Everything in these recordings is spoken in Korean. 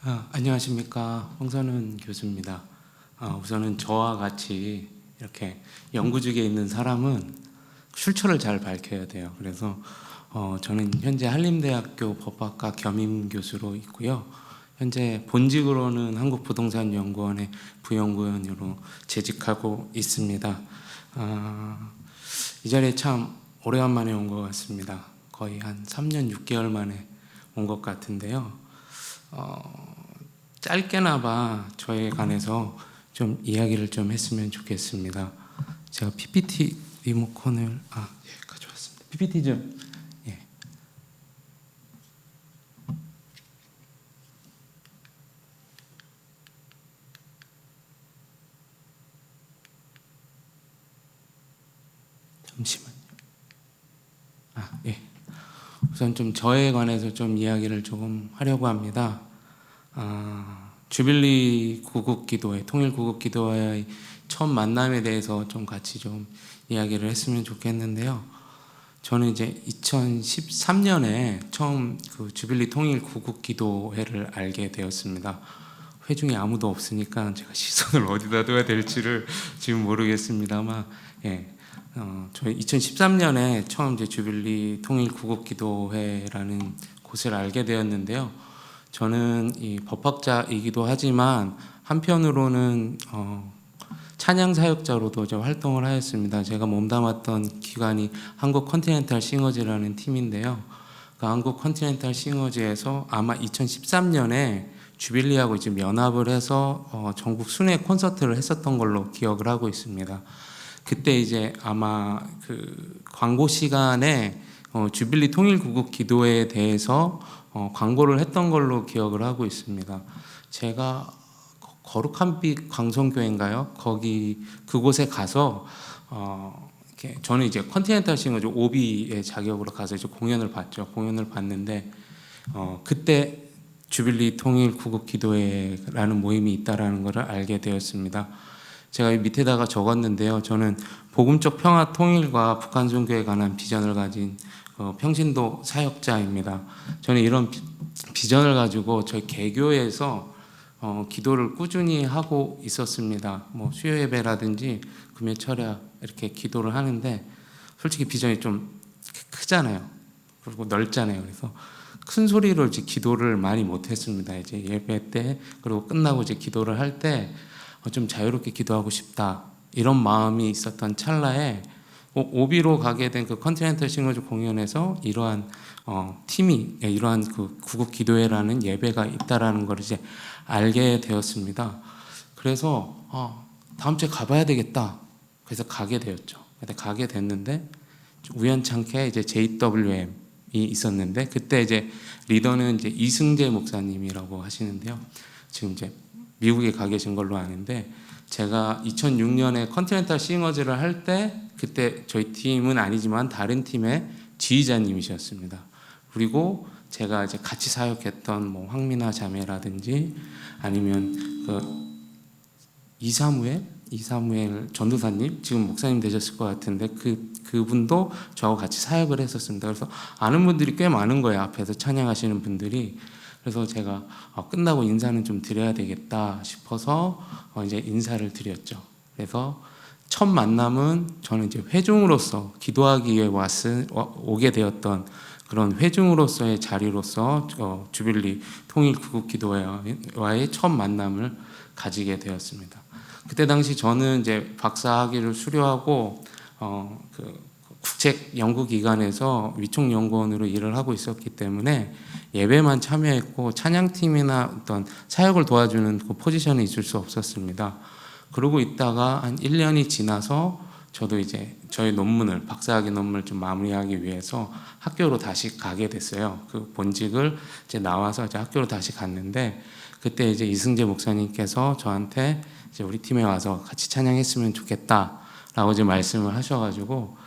안녕하십니까. 홍선은 교수입니다. 우선은 저와 같이 이렇게 연구직에 있는 사람은 출처를 잘 밝혀야 돼요. 그래서 저는 현재 한림대학교 법학과 겸임 교수로 있고요. 현재 본직으로는 한국부동산연구원의 부연구원으로 재직하고 있습니다. 이 자리에 참 오래간만에 온 것 같습니다. 거의 한 3년 6개월 만에 온 것 같은데요. 짧게나마 저에 관해서 좀 이야기를 좀 했으면 좋겠습니다. 제가 PPT 리모컨을 가져왔습니다. PPT 좀 잠시만요. 예. 우선 좀 저에 관해서 좀 이야기를 조금 하려고 합니다. 주빌리 구국기도회, 통일구국기도회의 첫 만남에 대해서 좀 같이 좀 이야기를 했으면 좋겠는데요. 저는 이제 2013년에 처음 그 주빌리 통일구국기도회를 알게 되었습니다. 회중에 아무도 없으니까 제가 시선을 어디다 둬야 될지를 지금 모르겠습니다만, 저희 2013년에 처음 이제 주빌리 통일구국기도회라는 곳을 알게 되었는데요. 저는 이 법학자이기도 하지만 한편으로는 찬양 사역자로도 활동을 하였습니다. 제가 몸담았던 기관이 한국 컨티넨탈 싱어즈라는 팀인데요. 그 한국 컨티넨탈 싱어즈에서 아마 2013년에 주빌리하고 지금 연합을 해서 전국 순회 콘서트를 했었던 걸로 기억을 하고 있습니다. 그때 이제 아마 그 광고 시간에 주빌리 통일구국 기도회에 대해서 광고를 했던 걸로 기억을 하고 있습니다. 제가 거룩한 빛 광성교회인가요? 그곳에 가서 저는 이제 컨티넨탈 싱어즈 오비의 자격으로 가서 이제 공연을 봤죠. 공연을 봤는데 그때 주빌리 통일구국 기도회라는 모임이 있다라는 것을 알게 되었습니다. 제가 밑에다가 적었는데요. 저는 복음적 평화 통일과 북한 종교에 관한 비전을 가진 평신도 사역자입니다. 저는 이런 비전을 가지고 저희 개교에서 기도를 꾸준히 하고 있었습니다. 뭐 수요 예배라든지 금요 철야 이렇게 기도를 하는데 솔직히 비전이 좀 크잖아요. 그리고 넓잖아요. 그래서 큰 소리로 이제 기도를 많이 못했습니다. 이제 예배 때 그리고 끝나고 이제 기도를 할 때 좀 자유롭게 기도하고 싶다 이런 마음이 있었던 찰나에 오비로 가게 된 그 컨티넨탈 싱어즈 공연에서 이러한 팀이 이러한 그 구국 기도회라는 예배가 있다라는 걸 이제 알게 되었습니다. 그래서 다음 주에 가봐야 되겠다. 그래서 가게 되었죠. 근데 가게 됐는데 우연찮게 이제 JWM이 있었는데 그때 이제 리더는 이제 이승재 목사님이라고 하시는데요. 지금 이제 미국에 가 계신 걸로 아는데 제가 2006년에 컨티넨탈 싱어즈를 할 때 그때 저희 팀은 아니지만 다른 팀의 지휘자님이셨습니다. 그리고 제가 이제 같이 사역했던 뭐 황미나 자매라든지 아니면 그 이사무엘 전도사님 지금 목사님 되셨을 것 같은데 그분도 저하고 같이 사역을 했었습니다. 그래서 아는 분들이 꽤 많은 거예요. 앞에서 찬양하시는 분들이. 그래서 제가 끝나고 인사는 좀 드려야 되겠다 싶어서 이제 인사를 드렸죠. 그래서 첫 만남은 저는 이제 회중으로서 기도하기 위해 오게 되었던 그런 회중으로서의 자리로서 주빌리 통일구국기도회와의 첫 만남을 가지게 되었습니다. 그때 당시 저는 이제 박사학위를 수료하고 그 국책 연구기관에서 위촉연구원으로 일을 하고 있었기 때문에 예배만 참여했고 찬양팀이나 어떤 사역을 도와주는 그 포지션에 있을 수 없었습니다. 그러고 있다가 한 1년이 지나서 저도 이제 저희 논문을 박사학위 논문을 좀 마무리하기 위해서 학교로 다시 가게 됐어요. 그 본직을 이제 나와서 이제 학교로 다시 갔는데 그때 이제 이승재 목사님께서 저한테 이제 우리 팀에 와서 같이 찬양했으면 좋겠다라고 이제 말씀을 하셔가지고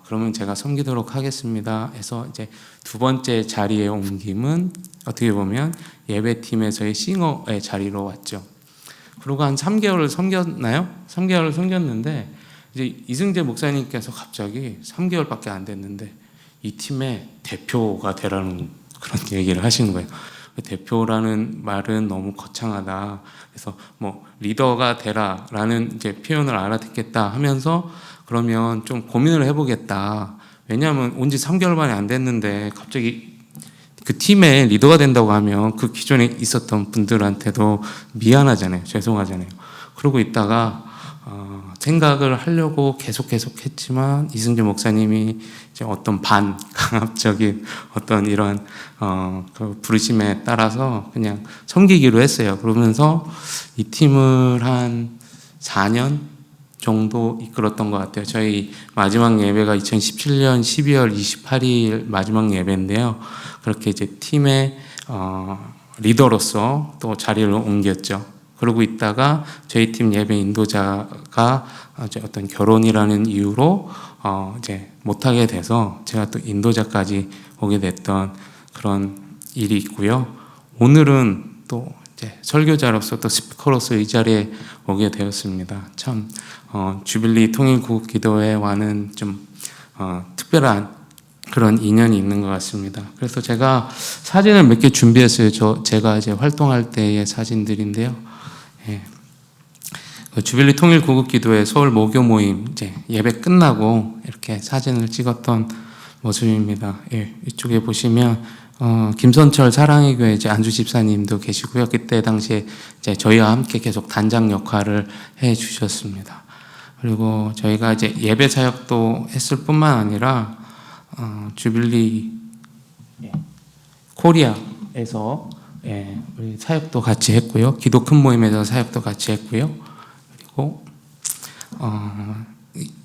그러면 제가 섬기도록 하겠습니다 해서 이제 두 번째 자리에 옮김은 어떻게 보면 예배팀에서의 싱어의 자리로 왔죠. 그리고 한 3개월을 섬겼나요? 3개월을 섬겼는데 이제 이승재 목사님께서 갑자기 3개월밖에 안 됐는데 이 팀의 대표가 되라는 그런 얘기를 하시는 거예요. 그 대표라는 말은 너무 거창하다. 그래서 뭐 리더가 되라라는 이제 표현을 알아듣겠다 하면서 그러면 좀 고민을 해보겠다. 왜냐하면 온 지 3개월만에 안 됐는데 갑자기 그 팀의 리더가 된다고 하면 그 기존에 있었던 분들한테도 미안하잖아요. 죄송하잖아요. 그러고 있다가 생각을 하려고 계속 했지만 이승재 목사님이 이제 어떤 반강압적인 어떤 이런 그 부르심에 따라서 그냥 섬기기로 했어요. 그러면서 이 팀을 한 4년 정도 이끌었던 것 같아요. 저희 마지막 예배가 2017년 12월 28일 마지막 예배인데요. 그렇게 이제 팀의 리더로서 또 자리를 옮겼죠. 그러고 있다가 저희 팀 예배 인도자가 이제 어떤 결혼이라는 이유로 이제 못하게 돼서 제가 또 인도자까지 오게 됐던 그런 일이 있고요. 오늘은 또 이제 설교자로서 또 스피커로서 이 자리에 오게 되었습니다. 참 주빌리 통일구국기도회와는 좀 특별한 그런 인연이 있는 것 같습니다. 그래서 제가 사진을 몇 개 준비했어요. 제가 이제 활동할 때의 사진들인데요. 예. 주빌리 통일구국기도회 서울 모교 모임 이제 예배 끝나고 이렇게 사진을 찍었던 모습입니다. 예. 이쪽에 보시면 김선철 사랑의 교회 이제 안주 집사님도 계시고요. 그때 당시에 이제 저희와 함께 계속 단장 역할을 해 주셨습니다. 그리고 저희가 이제 예배 사역도 했을 뿐만 아니라 주빌리 코리아에서 우리 사역도 같이 했고요. 기도 큰 모임에서 사역도 같이 했고요. 그리고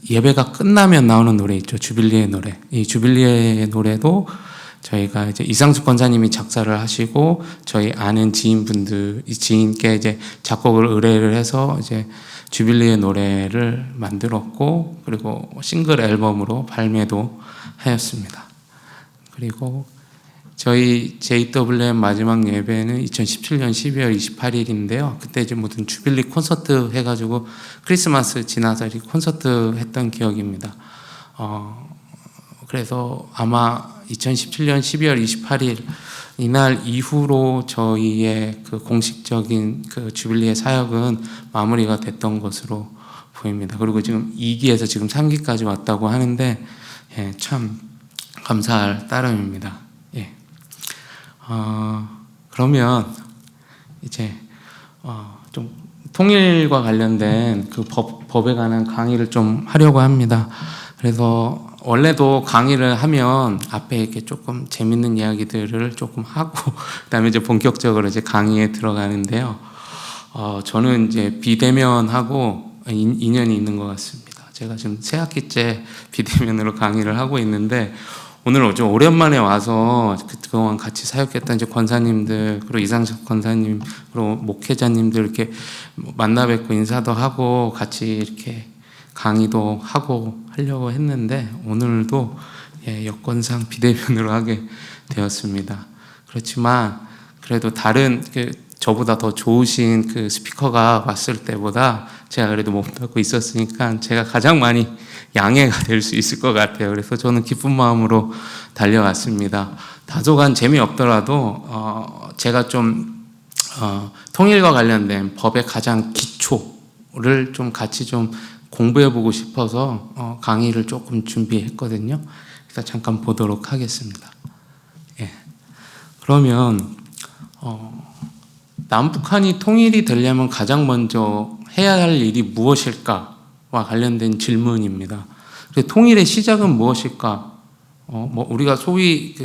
예배가 끝나면 나오는 노래 있죠. 주빌리의 노래. 이 주빌리의 노래도 저희가 이제 이상숙 권사님이 작사를 하시고 저희 아는 지인분들, 이 지인께 이제 작곡을 의뢰를 해서 이제 주빌리의 노래를 만들었고 그리고 싱글 앨범으로 발매도 하였습니다. 그리고 저희 JWM 마지막 예배는 2017년 12월 28일인데요. 그때 이제 무슨 주빌리 콘서트 해가지고 크리스마스 지나서 콘서트 했던 기억입니다. 그래서 아마 2017년 12월 28일 이날 이후로 저희의 그 공식적인 그 주빌리의 사역은 마무리가 됐던 것으로 보입니다. 그리고 지금 2기에서 지금 3기까지 왔다고 하는데 참 감사할 따름입니다. 그러면 이제 좀 통일과 관련된 그 법에 관한 강의를 좀 하려고 합니다. 그래서 원래도 강의를 하면 앞에 이렇게 조금 재밌는 이야기들을 조금 하고 그다음에 이제 본격적으로 이제 강의에 들어가는데요. 저는 이제 비대면하고 인연이 있는 것 같습니다. 제가 지금 새 학기째 비대면으로 강의를 하고 있는데 오늘 좀 오랜만에 와서 그동안 같이 사역했던 이제 권사님들 그리고 이상석 권사님 그리고 목회자님들 이렇게 만나 뵙고 인사도 하고 같이 이렇게 강의도 하고 하려고 했는데 오늘도 여건상 비대면으로 하게 되었습니다. 그렇지만 그래도 다른 저보다 더 좋으신 그 스피커가 왔을 때보다 제가 그래도 몸담고 있었으니까 제가 가장 많이 양해가 될 수 있을 것 같아요. 그래서 저는 기쁜 마음으로 달려왔습니다. 다소간 재미없더라도 제가 좀 통일과 관련된 법의 가장 기초를 좀 같이 좀 공부해보고 싶어서 강의를 조금 준비했거든요. 그래서 잠깐 보도록 하겠습니다. 그러면 남북한이 통일이 되려면 가장 먼저 해야 할 일이 무엇일까와 관련된 질문입니다. 통일의 시작은 무엇일까? 우리가 소위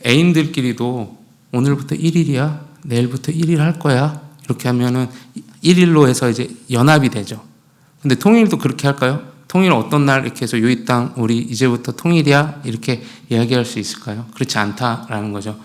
애인들끼리도 오늘부터 1일이야, 내일부터 1일 할 거야 이렇게 하면은 1일로 해서 이제 연합이 되죠. 근데 통일도 그렇게 할까요? 통일 어떤 날 이렇게 해서 이 땅 우리 이제부터 통일이야 이렇게 이야기할 수 있을까요? 그렇지 않다라는 거죠.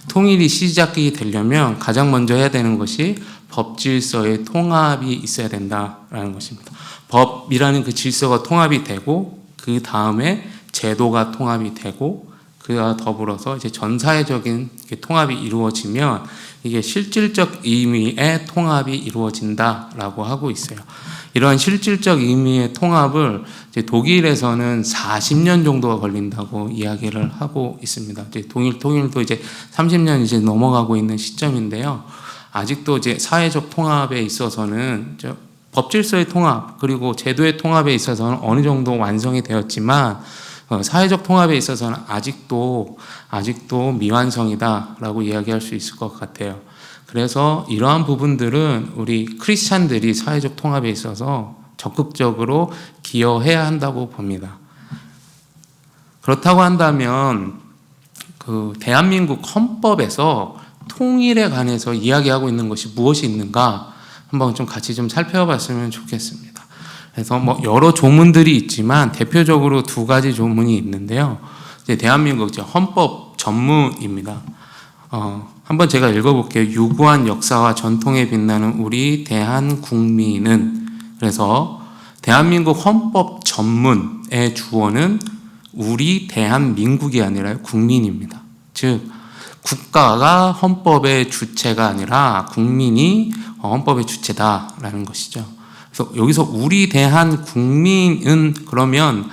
통일이 시작이 되려면 가장 먼저 해야 되는 것이 법 질서의 통합이 있어야 된다라는 것입니다. 법이라는 그 질서가 통합이 되고 그 다음에 제도가 통합이 되고 그와 더불어서 이제 전 사회적인 통합이 이루어지면 이게 실질적 의미의 통합이 이루어진다라고 하고 있어요. 이런 실질적 의미의 통합을 이제 독일에서는 40년 정도가 걸린다고 이야기를 하고 있습니다. 이제 통일도 이제 30년 이제 넘어가고 있는 시점인데요. 아직도 이제 사회적 통합에 있어서는 법질서의 통합 그리고 제도의 통합에 있어서는 어느 정도 완성이 되었지만 사회적 통합에 있어서는 아직도 미완성이다라고 이야기할 수 있을 것 같아요. 그래서 이러한 부분들은 우리 크리스찬들이 사회적 통합에 있어서 적극적으로 기여해야 한다고 봅니다. 그렇다고 한다면 그 대한민국 헌법에서 통일에 관해서 이야기하고 있는 것이 무엇이 있는가 한번 좀 같이 좀 살펴봤으면 좋겠습니다. 그래서 뭐 여러 조문들이 있지만 대표적으로 두 가지 조문이 있는데요. 이제 대한민국 헌법 전문입니다. 한번 제가 읽어볼게요. 유구한 역사와 전통에 빛나는 우리 대한국민은, 그래서 대한민국 헌법 전문의 주어는 우리 대한민국이 아니라 국민입니다. 즉 국가가 헌법의 주체가 아니라 국민이 헌법의 주체다라는 것이죠. 그래서 여기서 우리 대한국민은 그러면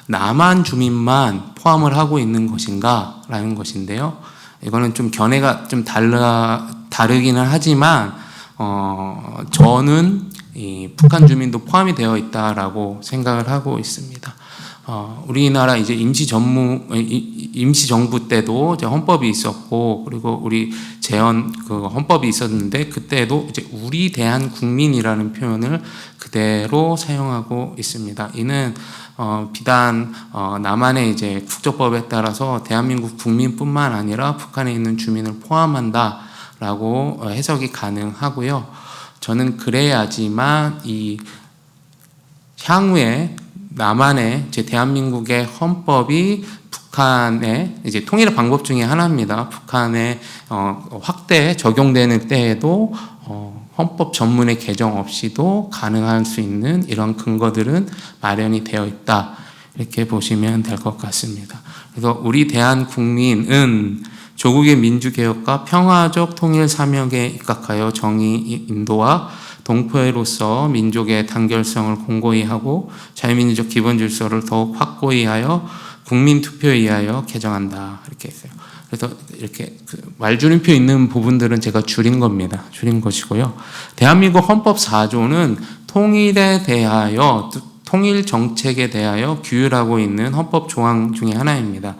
남한 주민만 포함을 하고 있는 것인가라는 것인데요. 이거는 좀 견해가 좀 다르기는 하지만 저는 이 북한 주민도 포함이 되어 있다라고 생각을 하고 있습니다. 우리나라 이제 임시정부 때도 이제 헌법이 있었고, 그리고 우리 재헌 그 헌법이 있었는데 그때도 이제 우리 대한국민이라는 표현을 그대로 사용하고 있습니다. 이는 비단 남한의 이제 국적법에 따라서 대한민국 국민뿐만 아니라 북한에 있는 주민을 포함한다라고 해석이 가능하고요. 저는 그래야지만 이 향후에 남한의 이제 대한민국의 헌법이 북한의 이제 통일의 방법 중에 하나입니다. 북한에 확대 적용되는 때에도 헌법 전문의 개정 없이도 가능할 수 있는 이런 근거들은 마련이 되어 있다. 이렇게 보시면 될 것 같습니다. 그래서 우리 대한국민은 조국의 민주개혁과 평화적 통일 사명에 입각하여 정의 인도와 동포로서 민족의 단결성을 공고히 하고 자유민주적 기본질서를 더욱 확고히 하여 국민투표에 의하여 개정한다. 이렇게 했어요. 그래서 이렇게 말줄임표 있는 부분들은 제가 줄인 겁니다. 줄인 것이고요. 대한민국 헌법 4조는 통일에 대하여, 통일 정책에 대하여 규율하고 있는 헌법 조항 중에 하나입니다.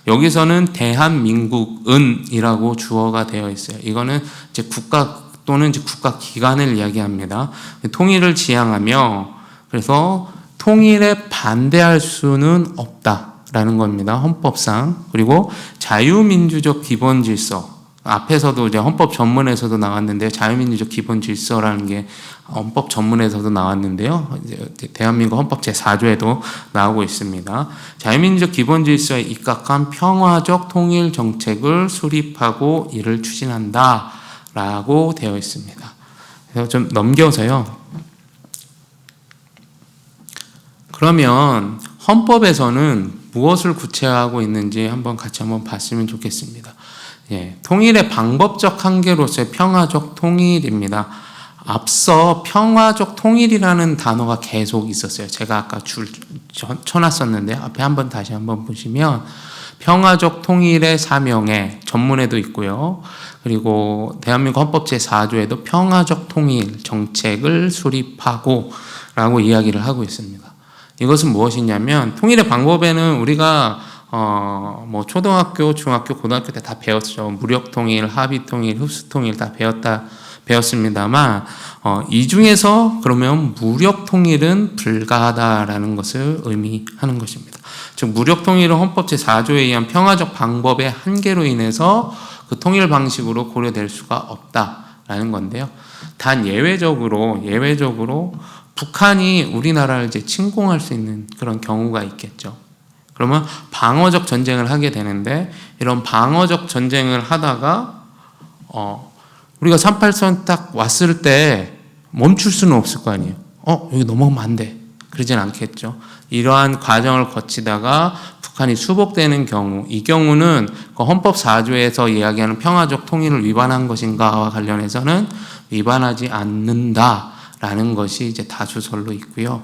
여기서는 대한민국은이라고 주어가 되어 있어요. 이거는 이제 국가 또는 이제 국가기관을 이야기합니다. 통일을 지향하며, 그래서 통일에 반대할 수는 없다라는 겁니다. 헌법상. 그리고 자유민주적 기본질서, 앞에서도 이제 헌법 전문에서도 나왔는데 자유민주적 기본질서라는 게 헌법 전문에서도 나왔는데요. 이제 대한민국 헌법 제4조에도 나오고 있습니다. 자유민주적 기본질서에 입각한 평화적 통일 정책을 수립하고 이를 추진한다 라고 되어 있습니다. 그래서 좀 넘겨서요. 그러면 헌법에서는 무엇을 구체화하고 있는지 한번 봤으면 좋겠습니다. 통일의 방법적 한계로서의 평화적 통일입니다. 앞서 평화적 통일이라는 단어가 계속 있었어요. 제가 아까 쳐놨었는데 앞에 다시 한번 보시면 평화적 통일의 사명에 전문에도 있고요. 그리고 대한민국 헌법 제4조에도 평화적 통일 정책을 수립하고 라고 이야기를 하고 있습니다. 이것은 무엇이냐면 통일의 방법에는 우리가 뭐 초등학교, 중학교, 고등학교 때 다 배웠죠. 무력 통일, 합의 통일, 흡수 통일 다 배웠습니다만 이 중에서 그러면 무력 통일은 불가하다라는 것을 의미하는 것입니다. 즉 무력 통일은 헌법 제4조에 의한 평화적 방법의 한계로 인해서 그 통일 방식으로 고려될 수가 없다라는 건데요. 단 예외적으로 북한이 우리나라를 이제 침공할 수 있는 그런 경우가 있겠죠. 그러면 방어적 전쟁을 하게 되는데 이런 방어적 전쟁을 하다가 우리가 38선 딱 왔을 때 멈출 수는 없을 거 아니에요. 여기 넘어가면 안 돼. 그러진 않겠죠. 이러한 과정을 거치다가 북한이 수복되는 경우, 이 경우는 그 헌법 4조에서 이야기하는 평화적 통일을 위반한 것인가와 관련해서는 위반하지 않는다라는 것이 이제 다수설로 있고요.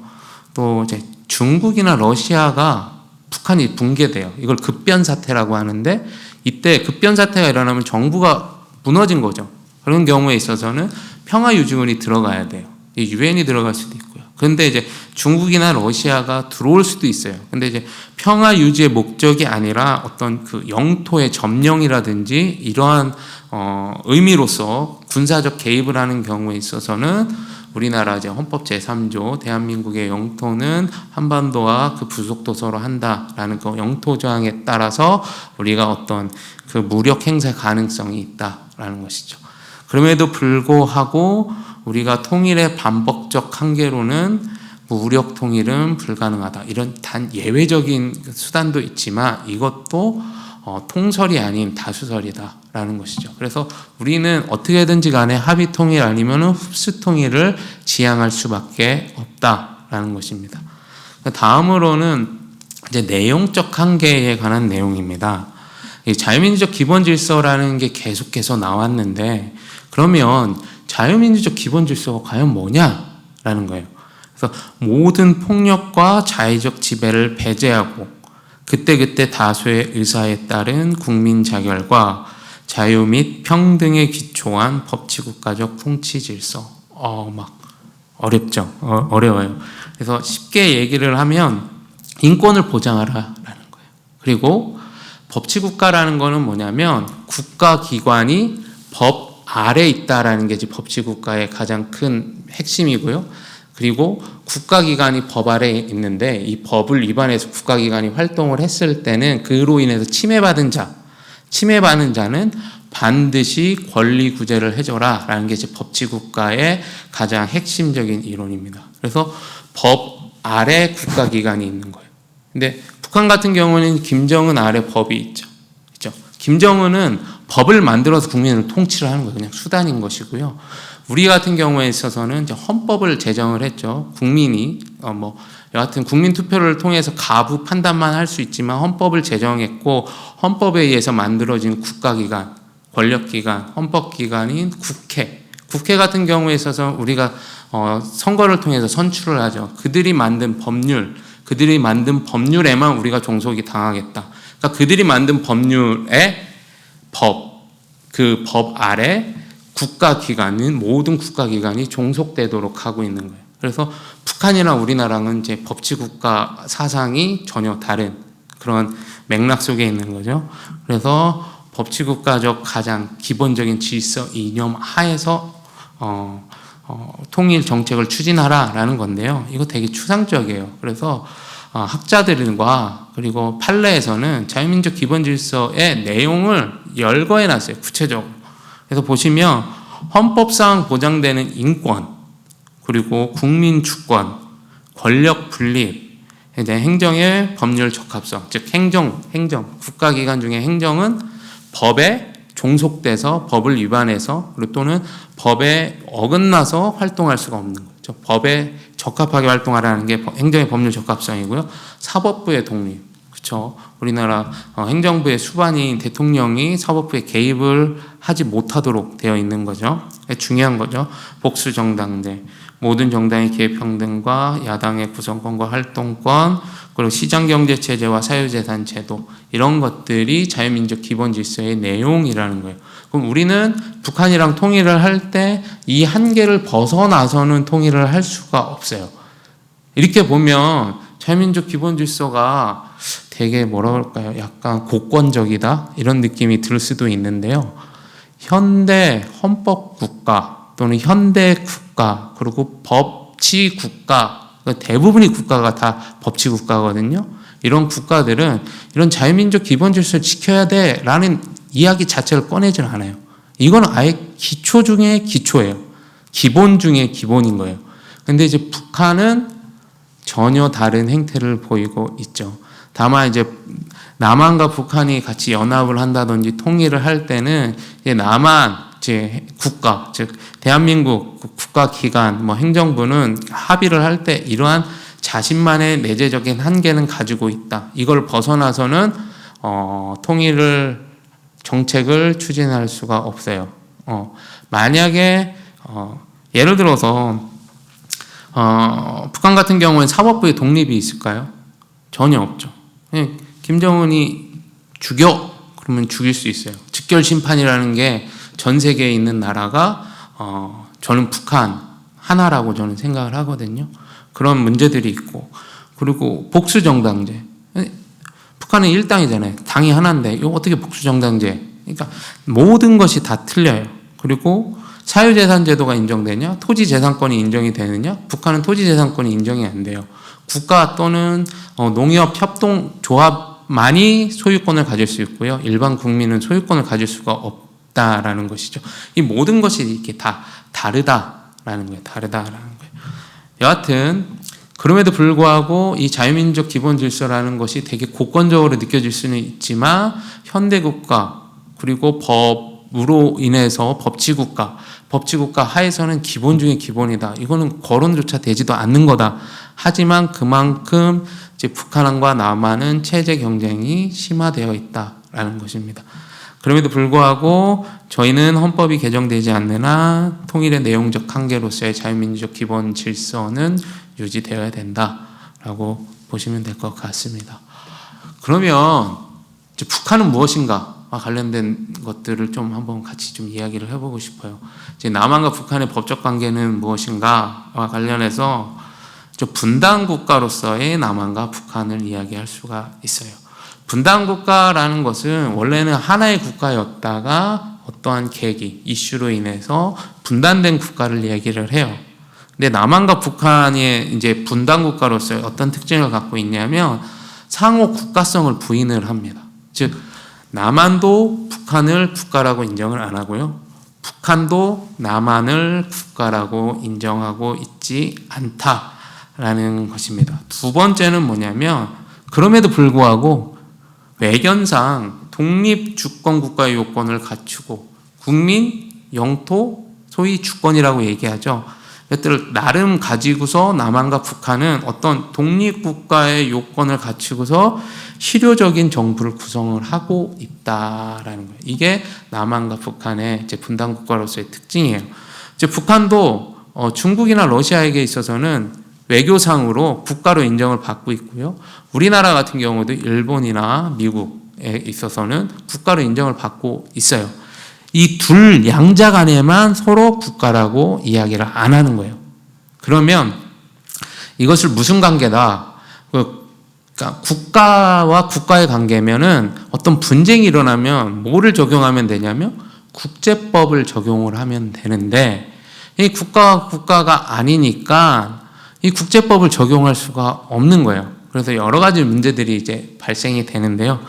또 이제 중국이나 러시아가 북한이 붕괴돼요. 이걸 급변 사태라고 하는데, 이때 급변 사태가 일어나면 정부가 무너진 거죠. 그런 경우에 있어서는 평화 유지군이 들어가야 돼요. 유엔이 들어갈 수도 있고요. 그런데 이제 중국이나 러시아가 들어올 수도 있어요. 근데 이제 평화 유지의 목적이 아니라 어떤 그 영토의 점령이라든지 이러한 의미로서 군사적 개입을 하는 경우에 있어서는 우리나라 이제 헌법 제3조 대한민국의 영토는 한반도와 그 부속도서로 한다라는 그 영토 조항에 따라서 우리가 어떤 그 무력 행사 가능성이 있다라는 것이죠. 그럼에도 불구하고 우리가 통일의 반복적 한계로는 무력 통일은 불가능하다. 이런 단 예외적인 수단도 있지만 이것도 통설이 아닌 다수설이다라는 것이죠. 그래서 우리는 어떻게든지 간에 합의 통일 아니면 흡수 통일을 지향할 수밖에 없다라는 것입니다. 다음으로는 이제 내용적 한계에 관한 내용입니다. 자유민주적 기본질서라는 게 계속해서 나왔는데, 그러면 자유민주적 기본질서가 과연 뭐냐라는 거예요. 그래서 모든 폭력과 자의적 지배를 배제하고 그때그때 다수의 의사에 따른 국민 자결과 자유 및 평등에 기초한 법치국가적 통치질서. 막 어렵죠. 어려워요. 그래서 쉽게 얘기를 하면 인권을 보장하라라는 거예요. 그리고 법치국가라는 거는 뭐냐면 국가기관이 법 아래 있다라는 게 이제 법치국가의 가장 큰 핵심이고요. 그리고 국가기관이 법 아래에 있는데 이 법을 위반해서 국가기관이 활동을 했을 때는 그로 인해서 침해받은 자는 반드시 권리 구제를 해줘라 라는 게 이제 법치국가의 가장 핵심적인 이론입니다. 그래서 법 아래 국가기관이 있는 거예요. 근데 북한 같은 경우는 김정은 아래 법이 있죠. 그렇죠? 김정은은 법을 만들어서 국민을 통치를 하는 거예요. 그냥 수단인 것이고요. 우리 같은 경우에 있어서는 이제 헌법을 제정을 했죠. 국민이 여하튼 국민 투표를 통해서 가부 판단만 할 수 있지만 헌법을 제정했고, 헌법에 의해서 만들어진 국가기관, 권력기관, 헌법기관인 국회 같은 경우에 있어서 우리가 선거를 통해서 선출을 하죠. 그들이 만든 법률에만 우리가 종속이 당하겠다. 그러니까 그들이 만든 법률의 그 법 아래 국가기관은 모든 국가기관이 종속되도록 하고 있는 거예요. 그래서 북한이나 우리나라는 이제 법치국가 사상이 전혀 다른 그런 맥락 속에 있는 거죠. 그래서 법치국가적 가장 기본적인 질서 이념 하에서 통일 정책을 추진하라라는 건데요. 이거 되게 추상적이에요. 그래서 학자들과 그리고 판례에서는 자유민주적 기본질서의 내용을 열거해 놨어요. 구체적으로. 그래서 보시면 헌법상 보장되는 인권, 그리고 국민 주권, 권력 분립, 행정의 법률 적합성, 즉 행정, 국가기관 중에 행정은 법에 종속돼서 법을 위반해서 그리고 또는 법에 어긋나서 활동할 수가 없는 거죠. 법에 적합하게 활동하라는 게 행정의 법률 적합성이고요. 사법부의 독립, 그렇죠. 우리나라 행정부의 수반인 대통령이 사법부에 개입을 하지 못하도록 되어 있는 거죠. 중요한 거죠. 복수정당제, 모든 정당의 기회평등과 야당의 구성권과 활동권, 그리고 시장경제체제와 사유재산 제도, 이런 것들이 자유민주적 기본질서의 내용이라는 거예요. 그럼 우리는 북한이랑 통일을 할 때 이 한계를 벗어나서는 통일을 할 수가 없어요. 이렇게 보면 자유민주적 기본질서가 되게 뭐라 그럴까요? 약간 고권적이다? 이런 느낌이 들 수도 있는데요. 현대 헌법국가 또는 현대 국가, 그리고 법치국가, 대부분의 국가가 다 법치국가거든요. 이런 국가들은 이런 자유민주적 기본질서를 지켜야 돼라는 이야기 자체를 꺼내질 않아요. 이건 아예 기초 중에 기초예요. 기본 중에 기본인 거예요. 근데 이제 북한은 전혀 다른 행태를 보이고 있죠. 다만 이제 남한과 북한이 같이 연합을 한다든지 통일을 할 때는 이제 남한 이제 국가, 즉 대한민국 국가기관, 행정부는 합의를 할 때 이러한 자신만의 내재적인 한계는 가지고 있다. 이걸 벗어나서는 통일을 정책을 추진할 수가 없어요. 만약에 예를 들어서 북한 같은 경우는 사법부의 독립이 있을까요? 전혀 없죠. 그냥 김정은이 죽여 그러면 죽일 수 있어요. 즉결 심판이라는 게 전 세계에 있는 나라가 저는 북한 하나라고 저는 생각을 하거든요. 그런 문제들이 있고, 그리고 복수정당제. 북한은 일당이잖아요. 당이 하나인데 이거 어떻게 복수정당제? 그러니까 모든 것이 다 틀려요. 그리고 사유재산제도가 인정되냐? 토지재산권이 인정이 되느냐? 북한은 토지재산권이 인정이 안 돼요. 국가 또는 농협협동조합만이 소유권을 가질 수 있고요. 일반 국민은 소유권을 가질 수가 없다라는 것이죠. 이 모든 것이 이렇게 다 다르다라는 거예요. 다르다라는 거예요. 여하튼 그럼에도 불구하고 이 자유민주적 기본 질서라는 것이 되게 고권적으로 느껴질 수는 있지만 현대국가 그리고 법으로 인해서 법치국가 하에서는 기본 중에 기본이다. 이거는 거론조차 되지도 않는 거다. 하지만 그만큼 이제 북한과 남한은 체제 경쟁이 심화되어 있다라는 것입니다. 그럼에도 불구하고 저희는 헌법이 개정되지 않는 한 통일의 내용적 한계로서의 자유민주적 기본 질서는 유지되어야 된다라고 보시면 될 것 같습니다. 그러면 이제 북한은 무엇인가? 관련된 것들을 좀 한번 같이 좀 이야기를 해보고 싶어요. 이제 남한과 북한의 법적 관계는 무엇인가와 관련해서 분단 국가로서의 남한과 북한을 이야기할 수가 있어요. 분단 국가라는 것은 원래는 하나의 국가였다가 어떠한 계기, 이슈로 인해서 분단된 국가를 얘기를 해요. 근데 남한과 북한이 이제 분단 국가로서의 어떤 특징을 갖고 있냐면 상호 국가성을 부인을 합니다. 즉 남한도 북한을 국가라고 인정을 안 하고요. 북한도 남한을 국가라고 인정하고 있지 않다라는 것입니다. 두 번째는 뭐냐면 그럼에도 불구하고 외견상 독립주권국가의 요건을 갖추고 국민, 영토, 소위 주권이라고 얘기하죠. 이것들을 나름 가지고서 남한과 북한은 어떤 독립국가의 요건을 갖추고서 실효적인 정부를 구성을 하고 있다라는 거예요. 이게 남한과 북한의 이제 분단국가로서의 특징이에요. 이제 북한도 중국이나 러시아에게 있어서는 외교상으로 국가로 인정을 받고 있고요. 우리나라 같은 경우도 일본이나 미국에 있어서는 국가로 인정을 받고 있어요. 이 둘 양자 간에만 서로 국가라고 이야기를 안 하는 거예요. 그러면 이것을 무슨 관계다? 그러니까 국가와 국가의 관계면은 어떤 분쟁이 일어나면 뭐를 적용하면 되냐면 국제법을 적용을 하면 되는데 이 국가와 국가가 아니니까 이 국제법을 적용할 수가 없는 거예요. 그래서 여러 가지 문제들이 이제 발생이 되는데요.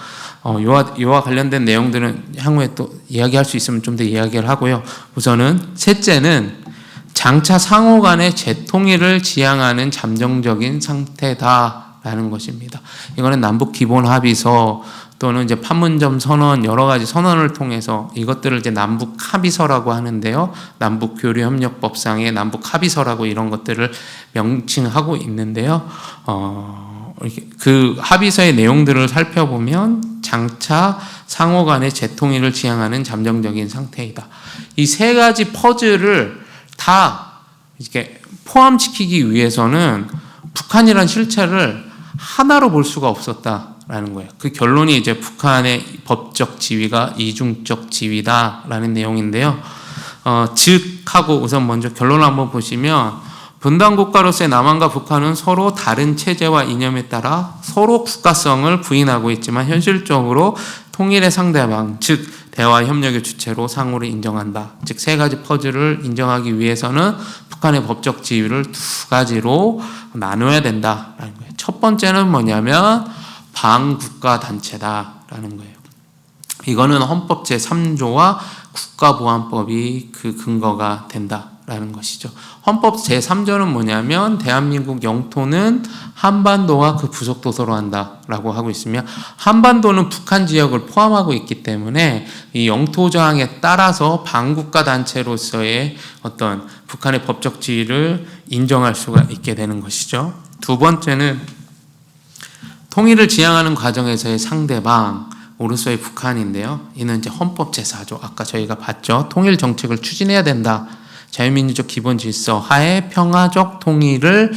이와 관련된 내용들은 향후에 또 이야기할 수 있으면 좀 더 이야기를 하고요. 우선은 셋째는 장차 상호 간의 재통일을 지향하는 잠정적인 상태다라는 것입니다. 이거는 남북 기본 합의서 또는 이제 판문점 선언 여러 가지 선언을 통해서 이것들을 이제 남북 합의서라고 하는데요. 남북 교류 협력법상의 남북 합의서라고 이런 것들을 명칭하고 있는데요. 그 합의서의 내용들을 살펴보면 장차 상호 간의 재통일을 지향하는 잠정적인 상태이다. 이 세 가지 퍼즐을 다 이렇게 포함시키기 위해서는 북한이란 실체를 하나로 볼 수가 없었다라는 거예요. 그 결론이 이제 북한의 법적 지위가 이중적 지위다라는 내용인데요. 즉 하고 우선 먼저 결론을 한번 보시면 분단국가로서의 남한과 북한은 서로 다른 체제와 이념에 따라 서로 국가성을 부인하고 있지만 현실적으로 통일의 상대방, 즉 대화 협력의 주체로 상호를 인정한다. 즉 세 가지 퍼즐을 인정하기 위해서는 북한의 법적 지위를 두 가지로 나눠야 된다라는 거예요. 첫 번째는 뭐냐면 반국가단체다라는 거예요. 이거는 헌법 제3조와 국가보안법이 그 근거가 된다라는 것이죠. 헌법 제3조는 뭐냐면 대한민국 영토는 한반도와 그 부속 도서로 한다라고 하고 있으며 한반도는 북한 지역을 포함하고 있기 때문에 이 영토 저항에 따라서 반국가 단체로서의 어떤 북한의 법적 지위를 인정할 수가 있게 되는 것이죠. 두 번째는 통일을 지향하는 과정에서의 상대방으로서의 북한인데요. 이는 이제 헌법 제4조, 아까 저희가 봤죠. 통일 정책을 추진해야 된다. 자유민주적 기본 질서 하에 평화적 통일을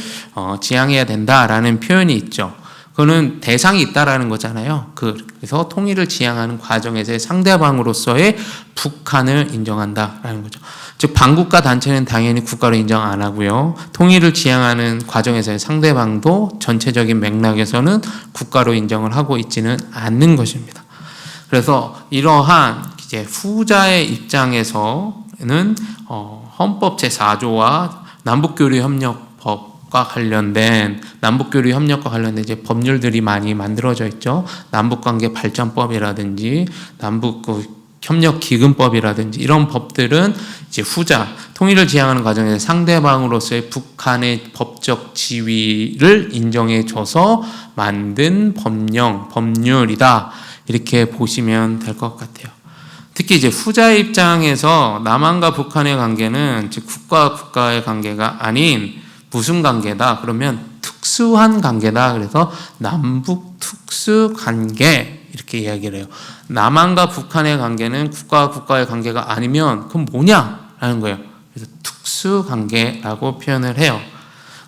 지향해야 된다라는 표현이 있죠. 그거는 대상이 있다라는 거잖아요. 그래서 통일을 지향하는 과정에서의 상대방으로서의 북한을 인정한다라는 거죠. 즉 반국가 단체는 당연히 국가로 인정 안 하고요. 통일을 지향하는 과정에서의 상대방도 전체적인 맥락에서는 국가로 인정을 하고 있지는 않는 것입니다. 그래서 이러한 이제 후자의 입장에서는 헌법 제4조와 남북교류협력법과 관련된 이제 법률들이 많이 만들어져 있죠. 남북관계 발전법이라든지 남북 협력기금법이라든지 이런 법들은 이제 후자 통일을 지향하는 과정에서 상대방으로서의 북한의 법적 지위를 인정해줘서 만든 법률이다. 이렇게 보시면 될 것 같아요. 특히 이제 후자의 입장에서 남한과 북한의 관계는 즉 국가와 국가의 관계가 아닌 무슨 관계다? 그러면 특수한 관계다. 그래서 남북 특수 관계 이렇게 이야기를 해요. 남한과 북한의 관계는 국가와 국가의 관계가 아니면 그럼 뭐냐라는 거예요. 그래서 특수 관계라고 표현을 해요.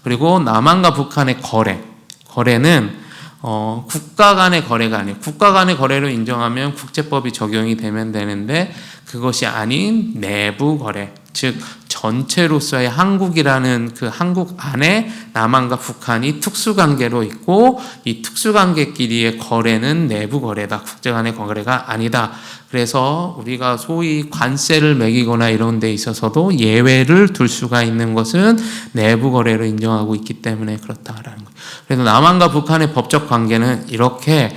그리고 남한과 북한의 거래는 국가 간의 거래가 아니에요. 국가 간의 거래로 인정하면 국제법이 적용이 되면 되는데 그것이 아닌 내부 거래, 즉 전체로서의 한국이라는 그 한국 안에 남한과 북한이 특수관계로 있고 이 특수관계끼리의 거래는 내부 거래다. 국제 간의 거래가 아니다. 그래서 우리가 소위 관세를 매기거나 이런 데 있어서도 예외를 둘 수가 있는 것은 내부 거래로 인정하고 있기 때문에 그렇다라는 거예요. 그래서 남한과 북한의 법적 관계는 이렇게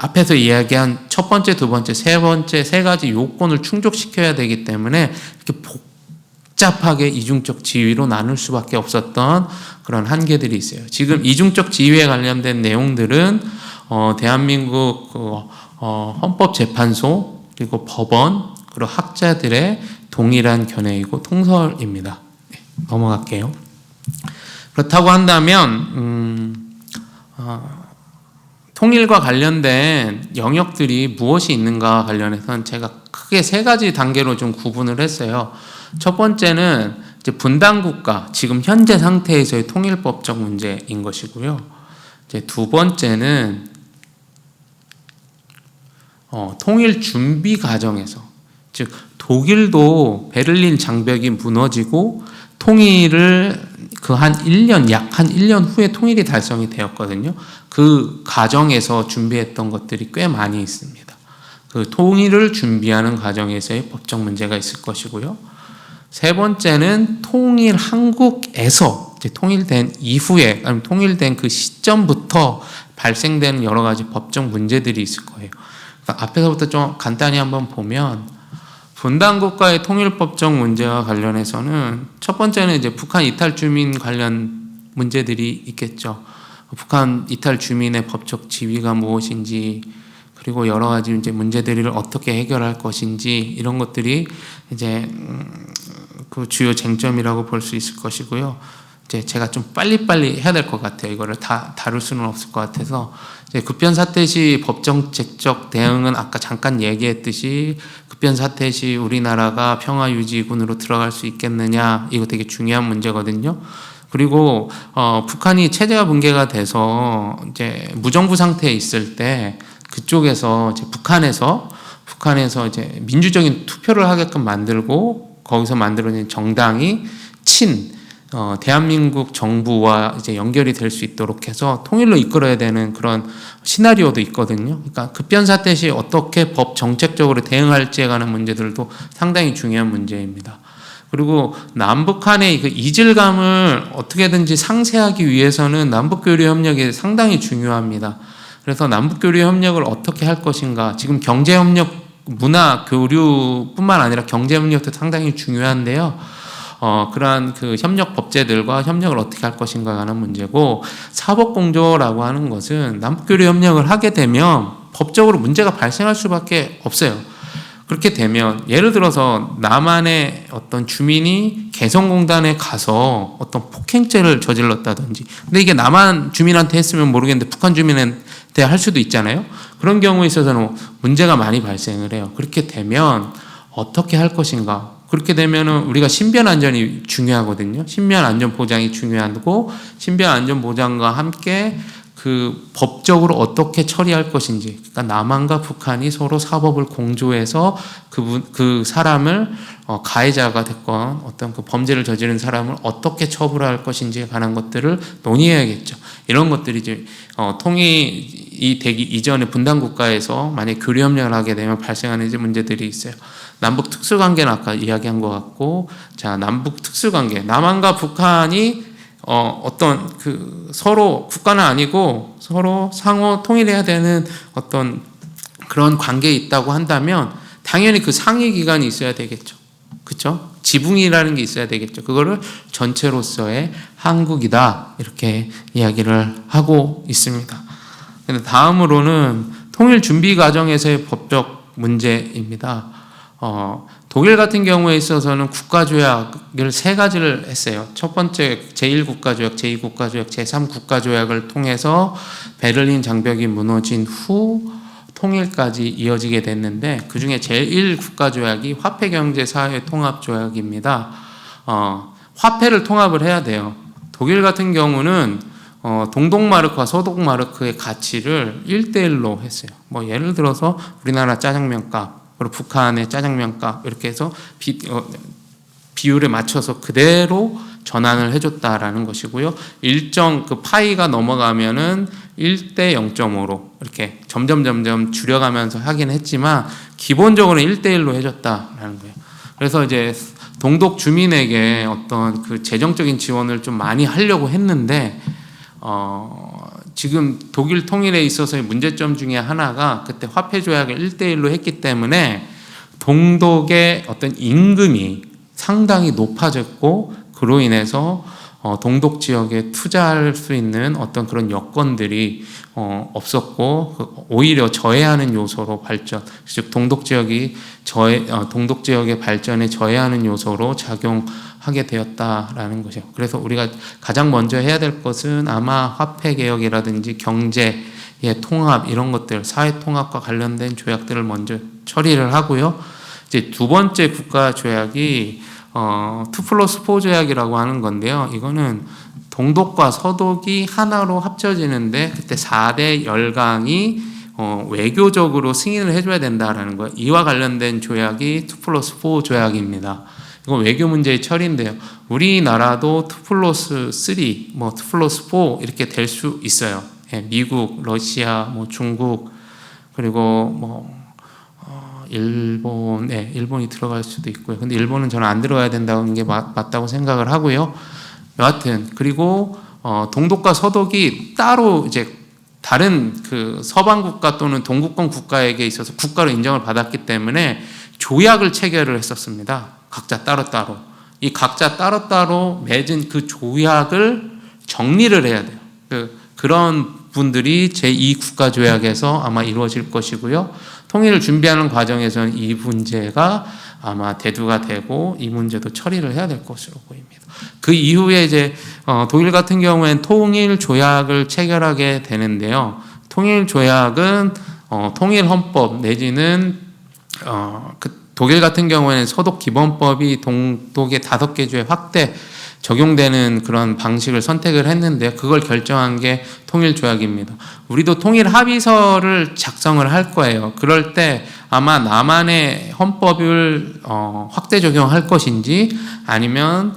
앞에서 이야기한 첫 번째, 두 번째, 세 번째 세 가지 요건을 충족시켜야 되기 때문에 이렇게 복잡하게 이중적 지위로 나눌 수밖에 없었던 그런 한계들이 있어요. 지금 이중적 지위에 관련된 내용들은 대한민국 헌법재판소 그리고 법원 그리고 학자들의 동일한 견해이고 통설입니다. 넘어갈게요. 그렇다고 한다면 통일과 관련된 영역들이 무엇이 있는가 관련해서는 제가 크게 세 가지 단계로 좀 구분을 했어요. 첫 번째는 이제 분단국가, 지금 현재 상태에서의 통일법적 문제인 것이고요. 이제 두 번째는 통일 준비 과정에서, 즉 독일도 베를린 장벽이 무너지고 통일을 약 한 1년 후에 통일이 달성이 되었거든요. 그 과정에서 준비했던 것들이 꽤 많이 있습니다. 그 통일을 준비하는 과정에서의 법적 문제가 있을 것이고요. 세 번째는 통일 한국에서 이제 통일된 이후에, 아니면 통일된 그 시점부터 발생되는 여러 가지 법적 문제들이 있을 거예요. 그러니까 앞에서부터 좀 간단히 한번 보면 분단국가의 통일법적 문제와 관련해서는 첫 번째는 이제 북한 이탈 주민 관련 문제들이 있겠죠. 북한 이탈 주민의 법적 지위가 무엇인지, 그리고 여러 가지 이제 문제들을 어떻게 해결할 것인지, 이런 것들이 이제 그 주요 쟁점이라고 볼 수 있을 것이고요. 이제 제가 좀 빨리빨리 해야 될 것 같아요. 이거를 다 다룰 수는 없을 것 같아서. 이제 급변 사태 시 법정책적 대응은 아까 잠깐 얘기했듯이 급변 사태 시 우리나라가 평화유지군으로 들어갈 수 있겠느냐, 이거 되게 중요한 문제거든요. 그리고 북한이 체제가 붕괴가 돼서 이제 무정부 상태에 있을 때 그쪽에서 이제 북한에서 이제 민주적인 투표를 하게끔 만들고 거기서 만들어진 정당이 대한민국 정부와 이제 연결이 될 수 있도록 해서 통일로 이끌어야 되는 그런 시나리오도 있거든요. 그러니까 급변 사태 시 어떻게 법 정책적으로 대응할지에 관한 문제들도 상당히 중요한 문제입니다. 그리고 남북한의 그 이질감을 어떻게든지 상쇄하기 위해서는 남북교류 협력이 상당히 중요합니다. 그래서 남북교류 협력을 어떻게 할 것인가, 지금 경제협력, 문화, 교류뿐만 아니라 경제협력도 상당히 중요한데요. 그러한 그 협력 법제들과 협력을 어떻게 할 것인가 하는 문제고, 사법공조라고 하는 것은 남북교류 협력을 하게 되면 법적으로 문제가 발생할 수밖에 없어요. 그렇게 되면 예를 들어서 남한의 어떤 주민이 개성공단에 가서 어떤 폭행죄를 저질렀다든지, 근데 이게 남한 주민한테 했으면 모르겠는데 북한 주민한테 할 수도 있잖아요. 그런 경우에 있어서는 문제가 많이 발생을 해요. 그렇게 되면 어떻게 할 것인가? 그렇게 되면은 우리가 신변 안전이 중요하거든요. 신변 안전 보장이 중요하고, 신변 안전 보장과 함께 그 법적으로 어떻게 처리할 것인지, 그러니까 남한과 북한이 서로 사법을 공조해서 그 사람을 가해자가 됐건 어떤 그 범죄를 저지른 사람을 어떻게 처벌할 것인지에 관한 것들을 논의해야겠죠. 이런 것들이 이제 통일이 되기 이전에 분단 국가에서 만약 교류 협력을 하게 되면 발생하는 이제 문제들이 있어요. 남북 특수관계는 아까 이야기한 것 같고, 자, 남북 특수관계, 남한과 북한이 어떤 그 서로 국가는 아니고 서로 상호 통일해야 되는 어떤 그런 관계에 있다고 한다면 당연히 그 상위 기관이 있어야 되겠죠. 그렇죠? 지붕이라는 게 있어야 되겠죠. 그거를 전체로서의 한국이다 이렇게 이야기를 하고 있습니다. 근데 다음으로는 통일 준비 과정에서의 법적 문제입니다. 독일 같은 경우에 있어서는 국가조약을 3가지를 했어요. 첫 번째 제1국가조약, 제2국가조약, 제3국가조약을 통해서 베를린 장벽이 무너진 후 통일까지 이어지게 됐는데, 그 중에 제1국가조약이 화폐경제사회통합조약입니다. 화폐를 통합을 해야 돼요. 독일 같은 경우는 동독마르크와 서독마르크의 가치를 1대1로 했어요. 뭐 예를 들어서 우리나라 짜장면값, 그리고 북한의 짜장면값 이렇게 해서 비율에 맞춰서 그대로 전환을 해줬다라는 것이고요. 일정 그 파이가 넘어가면은 1대 0.5로 이렇게 점점 줄여가면서 하긴 했지만 기본적으로 1대1로 해줬다라는 거예요. 그래서 이제 동독 주민에게 어떤 그 재정적인 지원을 좀 많이 하려고 했는데 지금 독일 통일에 있어서의 문제점 중에 하나가 그때 화폐 조약을 1대1로 했기 때문에 동독의 어떤 임금이 상당히 높아졌고, 그로 인해서 동독 지역에 투자할 수 있는 어떤 그런 여건들이 없었고, 오히려 저해하는 요소로 발전, 즉 동독 지역의 발전에 저해하는 요소로 작용하게 되었다라는 것이죠. 그래서 우리가 가장 먼저 해야 될 것은 아마 화폐 개혁이라든지 경제의 통합 이런 것들, 사회 통합과 관련된 조약들을 먼저 처리를 하고요. 이제 두 번째 국가 조약이 2+4 조약이라고 하는 건데요. 이거는 동독과 서독이 하나로 합쳐지는데, 그때 4대 열강이 외교적으로 승인을 해줘야 된다라는 거예요. 이와 관련된 조약이 2+4 조약입니다. 이건 외교 문제의 처리인데요. 우리나라도 2+3, 뭐 2+4 이렇게 될 수 있어요. 미국, 러시아, 뭐 중국, 그리고 뭐 일본, 일본이 들어갈 수도 있고요. 근데 일본은 저는 안 들어가야 된다는 게 맞다고 생각을 하고요. 여하튼 그리고 동독과 서독이 따로 이제 다른 그 서방 국가 또는 동구권 국가에게 있어서 국가로 인정을 받았기 때문에 조약을 체결을 했었습니다. 각자 따로따로. 이 각자 따로따로 맺은 그 조약을 정리를 해야 돼요. 그런 분들이 제2국가조약에서 아마 이루어질 것이고요. 통일을 준비하는 과정에서는 이 문제가 아마 대두가 되고 이 문제도 처리를 해야 될 것으로 보입니다. 그 이후에 이제 독일 같은 경우에는 통일 조약을 체결하게 되는데요. 통일 조약은 통일 헌법 내지는 독일 같은 경우에는 서독 기본법이 동독의 5개 주에 확대 적용되는 그런 방식을 선택을 했는데요. 그걸 결정한 게 통일조약입니다. 우리도 통일합의서를 작성을 할 거예요. 그럴 때 아마 남한의 헌법을 확대 적용할 것인지 아니면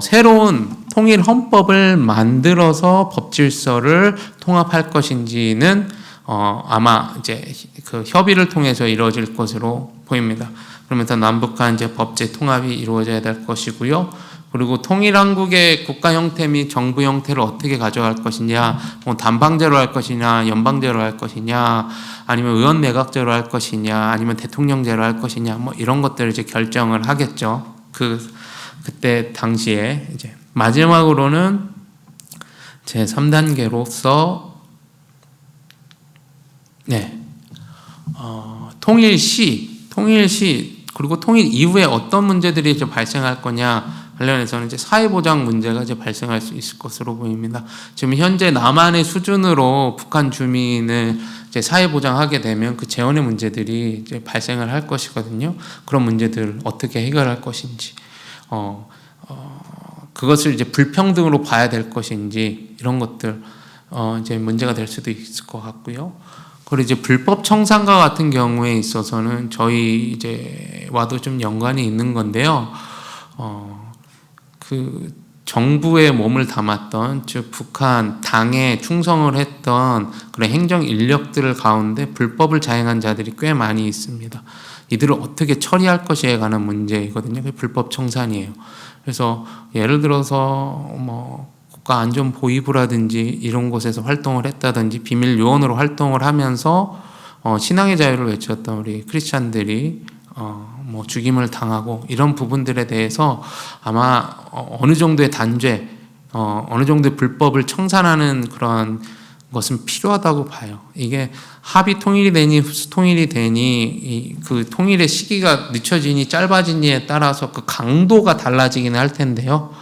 새로운 통일헌법을 만들어서 법질서를 통합할 것인지는 아마 이제 그 협의를 통해서 이루어질 것으로 보입니다. 그러면서 남북한 이제 법제 통합이 이루어져야 될 것이고요. 그리고 통일한국의 국가 형태 및 정부 형태를 어떻게 가져갈 것이냐, 뭐 단방제로 할 것이냐, 연방제로 할 것이냐, 아니면 의원 내각제로 할 것이냐, 아니면 대통령제로 할 것이냐, 뭐 이런 것들을 이제 결정을 하겠죠. 그때 당시에 이제 마지막으로는 제 3단계로서 통일 시 통일 시 그리고 통일 이후에 어떤 문제들이 이제 발생할 거냐 관련해서는 이제 사회보장 문제가 이제 발생할 수 있을 것으로 보입니다. 지금 현재 남한의 수준으로 북한 주민을 이제 사회보장하게 되면 그 재원의 문제들이 이제 발생을 할 것이거든요. 그런 문제들을 어떻게 해결할 것인지, 그것을 이제 불평등으로 봐야 될 것인지 이런 것들 이제 문제가 될 수도 있을 것 같고요. 그리고 이제 불법 청산가 같은 경우에 있어서는 저희 이제 와도 좀 연관이 있는 건데요. 그 정부에 몸을 담았던, 즉 북한 당에 충성을 했던 그런 행정 인력들 가운데 불법을 자행한 자들이 꽤 많이 있습니다. 이들을 어떻게 처리할 것에 관한 문제이거든요. 그게 불법 청산이에요. 그래서 예를 들어서 뭐 국가안전보위부라든지 이런 곳에서 활동을 했다든지 비밀 요원으로 활동을 하면서 신앙의 자유를 외쳤던 우리 크리스찬들이 뭐 죽임을 당하고 이런 부분들에 대해서 아마 어느 정도의 단죄, 어느 정도의 불법을 청산하는 그런 것은 필요하다고 봐요. 이게 합의 통일이 되니 후수 통일이 되니 그 통일의 시기가 늦춰지니 짧아지니에 따라서 그 강도가 달라지기는 할 텐데요.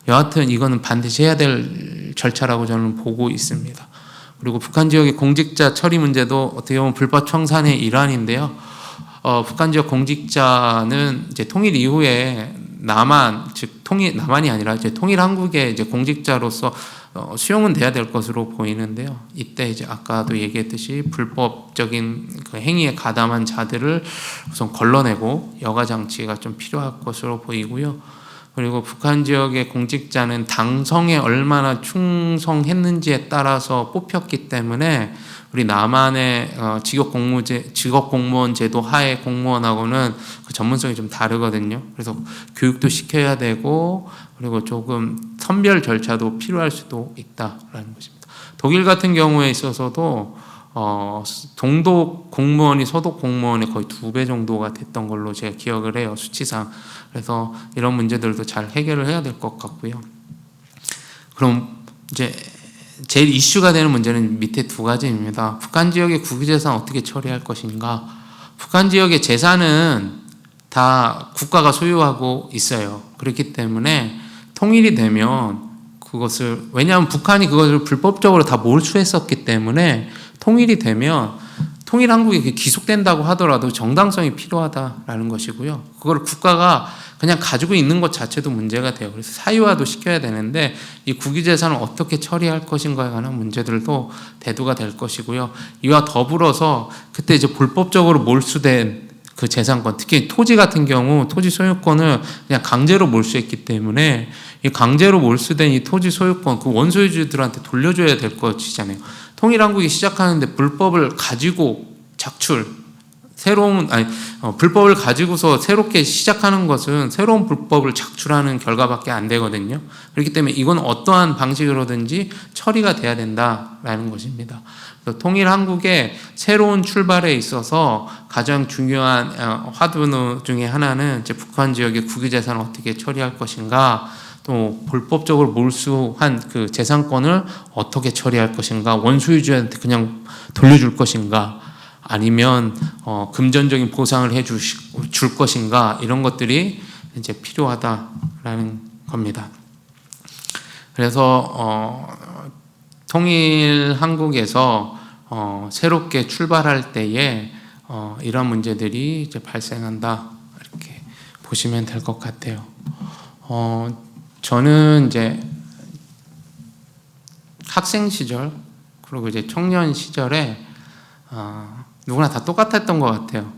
여하튼 이거는 반드시 해야 될 절차라고 저는 보고 있습니다. 그리고 북한 지역의 공직자 처리 문제도 어떻게 보면 불법 청산의 일환인데요. 북한 지역 공직자는 이제 통일 이후에 남한, 즉 남한이 아니라 이제 통일 한국의 이제 공직자로서 수용은 돼야 될 것으로 보이는데요. 이때 이제 아까도 얘기했듯이 불법적인 그 행위에 가담한 자들을 우선 걸러내고 여가 장치가 좀 필요할 것으로 보이고요. 그리고 북한 지역의 공직자는 당성에 얼마나 충성했는지에 따라서 뽑혔기 때문에 우리 남한의 직업공무원 제도 하에 공무원하고는 그 전문성이 좀 다르거든요. 그래서 교육도 시켜야 되고 그리고 조금 선별 절차도 필요할 수도 있다라는 것입니다. 독일 같은 경우에 있어서도 동독 공무원이 서독 공무원의 거의 2배 정도가 됐던 걸로 제가 기억을 해요, 수치상. 그래서 이런 문제들도 잘 해결을 해야 될 것 같고요. 그럼 이제 제일 이슈가 되는 문제는 밑에 2가지입니다. 북한 지역의 국유재산 어떻게 처리할 것인가. 북한 지역의 재산은 다 국가가 소유하고 있어요. 그렇기 때문에 통일이 되면 그것을, 왜냐하면 북한이 그것을 불법적으로 다 몰수했었기 때문에 통일이 되면 통일 한국이 귀속된다고 하더라도 정당성이 필요하다라는 것이고요. 그걸 국가가 그냥 가지고 있는 것 자체도 문제가 돼요. 그래서 사유화도 시켜야 되는데 이 국유재산을 어떻게 처리할 것인가에 관한 문제들도 대두가 될 것이고요. 이와 더불어서 그때 이제 불법적으로 몰수된 그 재산권, 특히 토지 같은 경우 토지 소유권을 그냥 강제로 몰수했기 때문에 이 강제로 몰수된 이 토지 소유권, 그 원소유주들한테 돌려줘야 될 것이잖아요. 통일한국이 시작하는데 불법을 가지고 불법을 가지고서 새롭게 시작하는 것은 새로운 불법을 작출하는 결과밖에 안 되거든요. 그렇기 때문에 이건 어떠한 방식으로든지 처리가 돼야 된다라는 것입니다. 통일한국의 새로운 출발에 있어서 가장 중요한 화두 중에 하나는 이제 북한 지역의 국유재산을 어떻게 처리할 것인가, 또 불법적으로 몰수한 그 재산권을 어떻게 처리할 것인가, 원소유주한테 그냥 돌려줄 것인가, 아니면 금전적인 보상을 줄 것인가, 이런 것들이 이제 필요하다라는 겁니다. 그래서 통일 한국에서 새롭게 출발할 때에 이런 문제들이 이제 발생한다, 이렇게 보시면 될 것 같아요. 저는 이제 학생 시절 그리고 이제 청년 시절에 누구나 다 똑같았던 것 같아요.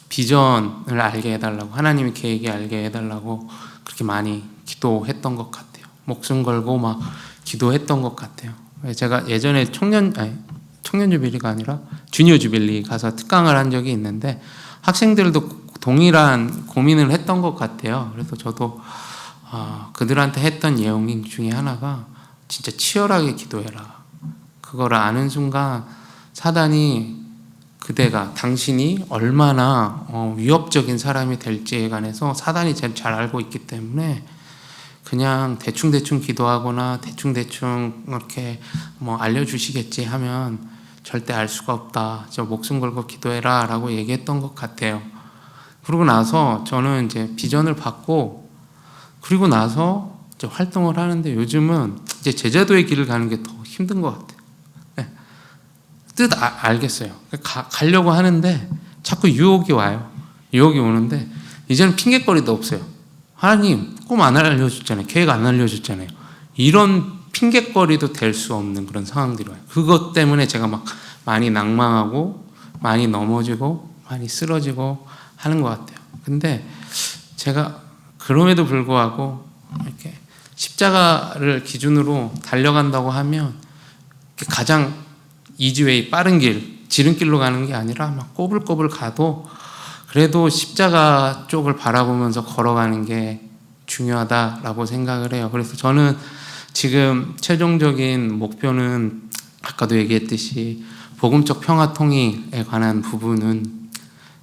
비전을 알게 해달라고, 하나님의 계획이 알게 해달라고 그렇게 많이 기도했던 것 같아요. 목숨 걸고 막 기도했던 것 같아요. 제가 예전에 청년 주빌리가 아니라 주니어 주빌리 가서 특강을 한 적이 있는데 학생들도 동일한 고민을 했던 것 같아요. 그래서 저도 그들한테 했던 내용 중에 하나가 진짜 치열하게 기도해라. 그걸 아는 순간 사단이 당신이 얼마나 위협적인 사람이 될지에 관해서 사단이 제일 잘 알고 있기 때문에 그냥 대충 기도하거나 대충 이렇게 뭐 알려주시겠지 하면 절대 알 수가 없다. 저 목숨 걸고 기도해라 라고 얘기했던 것 같아요. 그러고 나서 저는 이제 비전을 받고 그리고 나서 이제 활동을 하는데 요즘은 이제 제자도의 길을 가는 게 더 힘든 것 같아요. 네. 뜻 알겠어요. 가려고 하는데 자꾸 유혹이 와요. 유혹이 오는데 이제는 핑계거리도 없어요. 하나님 꿈 안 알려줬잖아요. 계획 안 알려줬잖아요. 이런 핑계거리도 될 수 없는 그런 상황들이 와요. 그것 때문에 제가 막 많이 낭망하고 많이 넘어지고 많이 쓰러지고 하는 것 같아요. 근데 제가 그럼에도 불구하고 이렇게 십자가를 기준으로 달려간다고 하면 가장 이지웨이 빠른 길, 지름길로 가는 게 아니라 막 꼬불꼬불 가도 그래도 십자가 쪽을 바라보면서 걸어가는 게 중요하다라고 생각을 해요. 그래서 저는 지금 최종적인 목표는 아까도 얘기했듯이 복음적 평화 통일에 관한 부분은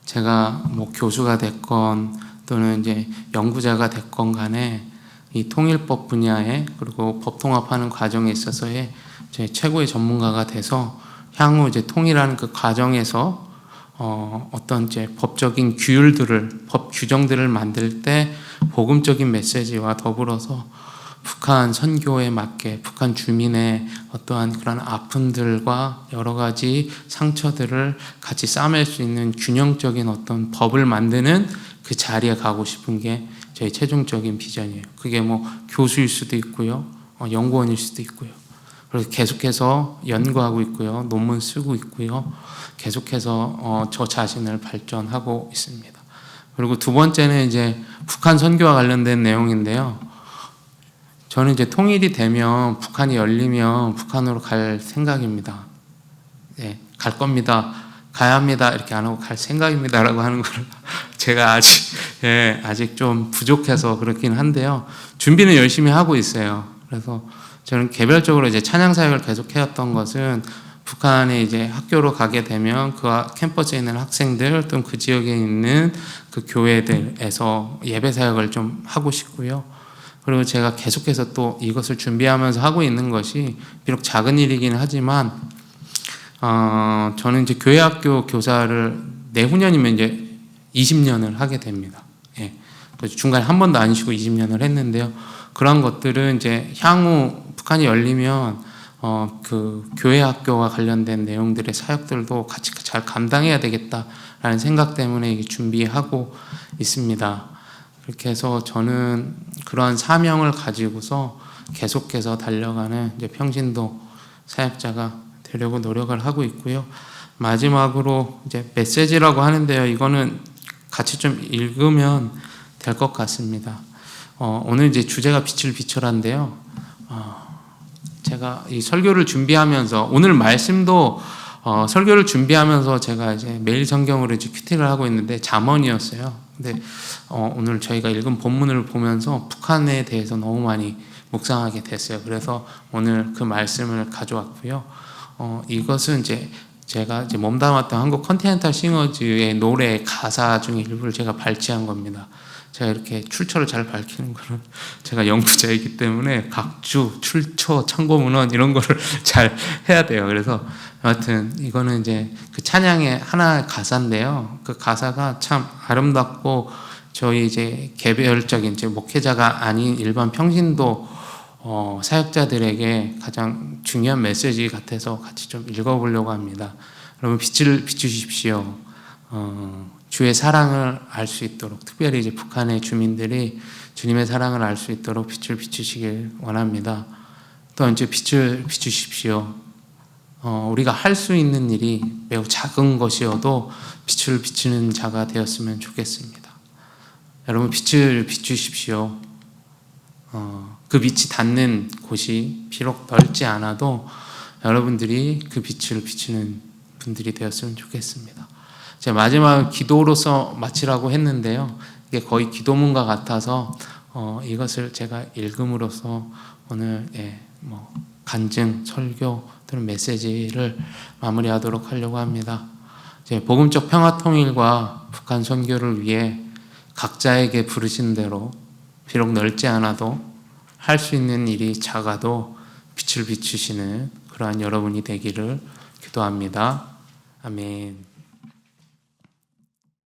제가 뭐 교수가 됐건 또는 이제 연구자가 됐건 간에 이 통일법 분야에 그리고 법 통합하는 과정에 있어서의 제 최고의 전문가가 돼서 향후 이제 통일하는 그 과정에서 어떤 이제 법적인 규율들을 법 규정들을 만들 때 복음적인 메시지와 더불어서 북한 선교에 맞게 북한 주민의 어떠한 그런 아픔들과 여러 가지 상처들을 같이 싸맬 수 있는 균형적인 어떤 법을 만드는 그 자리에 가고 싶은 게 저희 최종적인 비전이에요. 그게 뭐 교수일 수도 있고요, 연구원일 수도 있고요. 그래서 계속해서 연구하고 있고요, 논문 쓰고 있고요, 계속해서 저 자신을 발전하고 있습니다. 그리고 두 번째는 이제 북한 선교와 관련된 내용인데요. 저는 이제 통일이 되면 북한이 열리면 북한으로 갈 생각입니다. 네, 갈 겁니다. 가야 합니다. 이렇게 안 하고 갈 생각입니다라고 하는 걸 제가 아직 좀 부족해서 그렇긴 한데요. 준비는 열심히 하고 있어요. 그래서 저는 개별적으로 이제 찬양 사역을 계속 해왔던 것은 북한에 이제 학교로 가게 되면 그 캠퍼스에 있는 학생들 또는 그 지역에 있는 그 교회들에서 예배 사역을 좀 하고 싶고요. 그리고 제가 계속해서 또 이것을 준비하면서 하고 있는 것이 비록 작은 일이긴 하지만 저는 이제 교회학교 교사를 내후년이면 이제 20년을 하게 됩니다. 예. 중간에 한 번도 안 쉬고 20년을 했는데요. 그런 것들은 이제 향후 북한이 열리면 그 교회학교와 관련된 내용들의 사역들도 같이 잘 감당해야 되겠다라는 생각 때문에 이게 준비하고 있습니다. 그렇게 해서 저는 그러한 사명을 가지고서 계속해서 달려가는 이제 평신도 사역자가 되려고 노력을 하고 있고요. 마지막으로 이제 메시지라고 하는데요. 이거는 같이 좀 읽으면 될 것 같습니다. 오늘 이제 주제가 빛을 비춰라인데요. 제가 이 설교를 준비하면서 오늘 말씀도 설교를 준비하면서 제가 이제 매일 성경으로 이제 큐티를 하고 있는데 잠언이었어요. 근데 오늘 저희가 읽은 본문을 보면서 북한에 대해서 너무 많이 묵상하게 됐어요. 그래서 오늘 그 말씀을 가져왔고요. 이것은 이제 제가 이제 몸담았던 한국 컨티넨탈 싱어즈의 노래 가사 중에 일부를 제가 발췌한 겁니다. 제가 이렇게 출처를 잘 밝히는 거는 제가 연구자이기 때문에 각주, 출처, 참고문헌 이런 거를 잘 해야 돼요. 그래서 여하튼 이거는 이제 그 찬양의 하나의 가사인데요. 그 가사가 참 아름답고 저희 이제 개별적인 이제 목회자가 아닌 일반 평신도 사역자들에게 가장 중요한 메시지 같아서 같이 좀 읽어보려고 합니다. 여러분 빛을 비추십시오. 주의 사랑을 알 수 있도록 특별히 이제 북한의 주민들이 주님의 사랑을 알 수 있도록 빛을 비추시길 원합니다. 또 이제 빛을 비추십시오. 우리가 할 수 있는 일이 매우 작은 것이어도 빛을 비추는 자가 되었으면 좋겠습니다. 여러분 빛을 비추십시오. 그 빛이 닿는 곳이 비록 넓지 않아도 여러분들이 그 빛을 비추는 분들이 되었으면 좋겠습니다. 제가 마지막 기도로서 마치라고 했는데요. 이게 거의 기도문과 같아서 이것을 제가 읽음으로써 오늘 간증, 설교 또는 메시지를 마무리하도록 하려고 합니다. 복음적 평화 통일과 북한 선교를 위해 각자에게 부르신 대로 비록 넓지 않아도 할 수 있는 일이 작아도 빛을 비추시는 그러한 여러분이 되기를 기도합니다. 아멘.